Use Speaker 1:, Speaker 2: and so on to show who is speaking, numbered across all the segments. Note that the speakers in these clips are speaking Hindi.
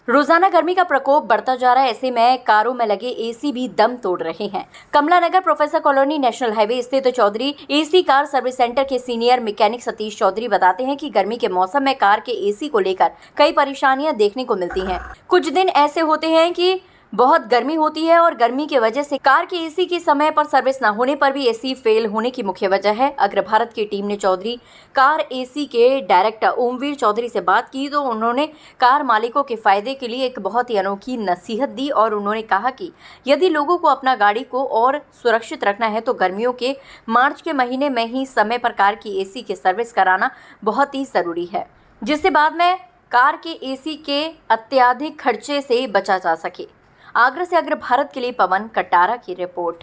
Speaker 1: रोजाना गर्मी का प्रकोप बढ़ता जा रहा है। ऐसे में कारों में लगे एसी भी दम तोड़ रहे हैं। Kamla Nagar professor colony national highway स्थित Chaudhary AC car service centre के सीनियर मैकेनिक सतीश चौधरी बताते हैं कि गर्मी के मौसम में कार के एसी को लेकर कई परेशानियां देखने को मिलती हैं। कुछ दिन ऐसे होते हैं कि बहुत गर्मी होती है और गर्मी की वजह से कार के एसी की समय पर सर्विस न होने पर भी एसी फेल होने की मुख्य वजह है। अग्र भारत की टीम ने चौधरी कार एसी के डायरेक्टर ओमवीर चौधरी से बात की तो उन्होंने कार मालिकों के फायदे के लिए एक बहुत ही अनोखी नसीहत दी और उन्होंने कहा कि यदि लोगों को अपना गाड़ी को और सुरक्षित रखना है तो गर्मियों के मार्च के महीने में ही समय पर कार की एसी की सर्विस कराना बहुत ही ज़रूरी है, जिससे बाद में कार के एसी के अत्यधिक खर्चे से बचा जा सके। आगरा से अग्र भारत के लिए पवन कटारा की रिपोर्ट।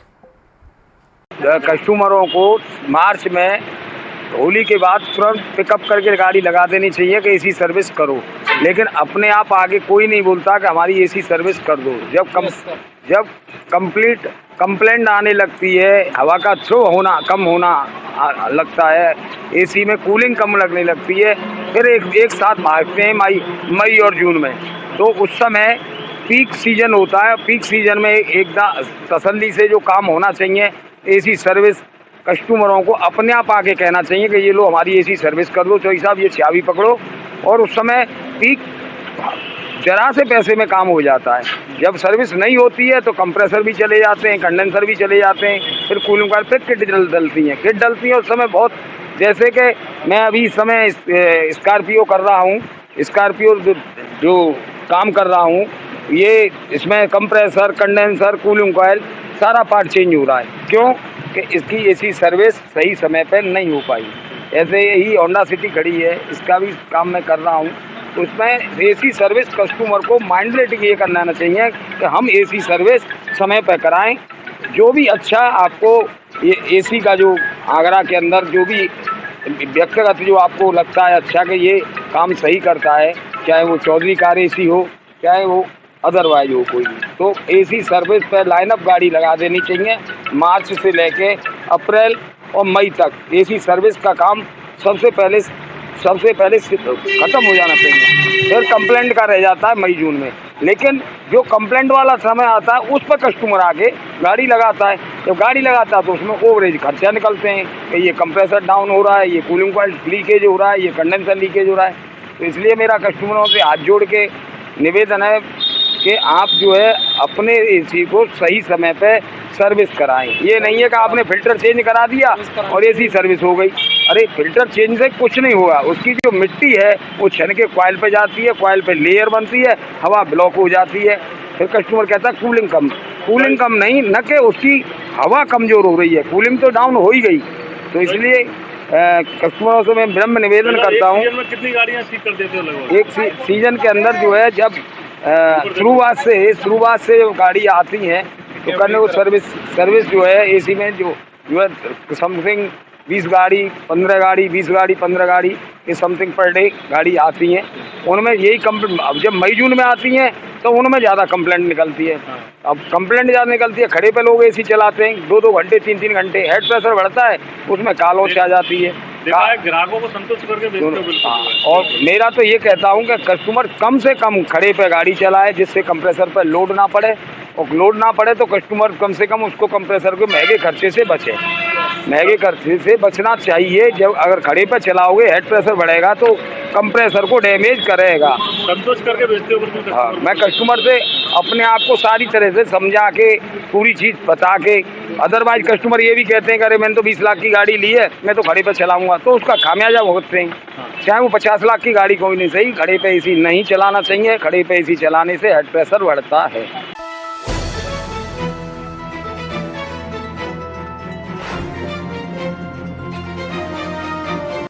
Speaker 2: कस्टमरों को मार्च में होली के बाद तुरंत पिकअप करके गाड़ी लगा देनी चाहिए कि एसी सर्विस करो, लेकिन अपने आप आगे कोई नहीं बोलता कि हमारी एसी सर्विस कर दो। जब कंप्लेंट आने लगती है, हवा का थ्रो होना कम होना लगता है, एसी में कूलिंग कम लगने लगती है, फिर एक साथ भागते हैं मई और जून में, तो उस समय पीक सीजन होता है। पीक सीजन में एकदम तसल्ली से जो काम होना चाहिए एसी सर्विस, कस्टमरों को अपने आप आके कहना चाहिए कि ये लो हमारी एसी सर्विस कर दो, चौधरी साहब ये चाबी पकड़ो, और उस समय पीक जरा से पैसे में काम हो जाता है। जब सर्विस नहीं होती है तो कंप्रेसर भी चले जाते हैं, कंडेंसर भी चले जाते हैं, फिर कूलिंग वाले फिर किट डलती हैं उस समय बहुत। जैसे कि मैं अभी इस समय स्कॉर्पियो कर रहा हूँ, स्कॉर्पियो जो काम कर रहा हूँ, ये इसमें कंप्रेसर, कंडेंसर, कूलिंग कॉइल सारा पार्ट चेंज हो रहा है। क्यों कि इसकी एसी सर्विस सही समय पर नहीं हो पाई। ऐसे ही होंडा सिटी खड़ी है, इसका भी काम मैं कर रहा हूँ, तो उसमें एसी सर्विस कस्टमर को माइंडलेट ये करना चाहिए कि हम एसी सर्विस समय पर कराएं। जो भी अच्छा आपको ये एसी का जो आगरा के अंदर जो भी व्यक्तिगत जो आपको लगता है अच्छा कि ये काम सही करता है, चाहे वो चौधरी कार एसी हो, चाहे वो अदरवाइज हो कोई, तो एसी सर्विस पर लाइनअप गाड़ी लगा देनी चाहिए। मार्च से लेके अप्रैल और मई तक एसी सर्विस का काम सबसे पहले ख़त्म हो जाना चाहिए। फिर कंप्लेंट का रह जाता है मई जून में, लेकिन जो कंप्लेंट वाला समय आता है उस पर कस्टमर आके गाड़ी लगाता है। जब गाड़ी लगाता है तो उसमें ओवरेज खर्चा निकलते हैं कि ये कंप्रेसर डाउन हो रहा है, ये कूलिंग कॉइल लीकेज हो रहा है, ये कंडेंसर लीकेज हो रहा है। तो इसलिए मेरा कस्टमरों से हाथ जोड़ के निवेदन है कि आप जो है अपने एसी को सही समय पे सर्विस कराएं। ये नहीं है कि आपने फिल्टर चेंज करा दिया और एसी सर्विस हो गई। अरे फिल्टर चेंज से कुछ नहीं होगा, उसकी जो मिट्टी है वो छन के कॉइल पे जाती है, कॉइल पे लेयर बनती है, हवा ब्लॉक हो जाती है। फिर कस्टमर कहता है कूलिंग कम नहीं, न कि उसकी हवा कमज़ोर हो रही है, कूलिंग तो डाउन हो ही गई। तो इसलिए कस्टमरों से मैं विनम्र निवेदन करता हूँ।
Speaker 3: कितनी गाड़ियाँ ठीक कर देते हो लगभग?
Speaker 2: एक सीजन के अंदर जो है जब शुरुआत से गाड़ी आती हैं तो करने को सर्विस जो है एसी में जो है समथिंग 20 गाड़ी 15 गाड़ी 20 गाड़ी 15 गाड़ी के समथिंग पर डे गाड़ी आती हैं। उनमें यही अब जब मई जून में आती हैं तो उनमें ज़्यादा कंप्लेंट निकलती है। अब कंप्लेंट ज़्यादा निकलती है, खड़े पे लोग एसी चलाते हैं 2-2 घंटे 3-3 घंटे, हेड प्रेशर बढ़ता है, उसमें कालोच आ जाती है।
Speaker 3: ग्राहकों को संतुष्ट करके
Speaker 2: और मेरा तो ये कहता हूँ कि कस्टमर कम से कम खड़े पे गाड़ी चलाए, जिससे कंप्रेसर पर लोड ना पड़े, और लोड ना पड़े तो कस्टमर कम से कम उसको कंप्रेसर के महंगे खर्चे से बचे। महंगे खर्चे से बचना चाहिए। जब अगर खड़े पे चलाओगे हेड प्रेशर बढ़ेगा तो कंप्रेसर को डैमेज करेगा।
Speaker 3: संतोष करके बेचते हो?
Speaker 2: हाँ, मैं कस्टमर से अपने आप को सारी तरह से समझा के पूरी चीज़ बता के, अदरवाइज कस्टमर ये भी कहते हैं कि अरे मैंने तो 20 लाख की गाड़ी ली है, मैं तो खड़े पे चलाऊंगा, तो उसका खामियाजा भुगतते हैं। चाहे वो 50 लाख की गाड़ी कोई नहीं सही, खड़े पे एसी नहीं चलाना चाहिए। खड़े पे एसी चलाने से हेड प्रेशर बढ़ता है।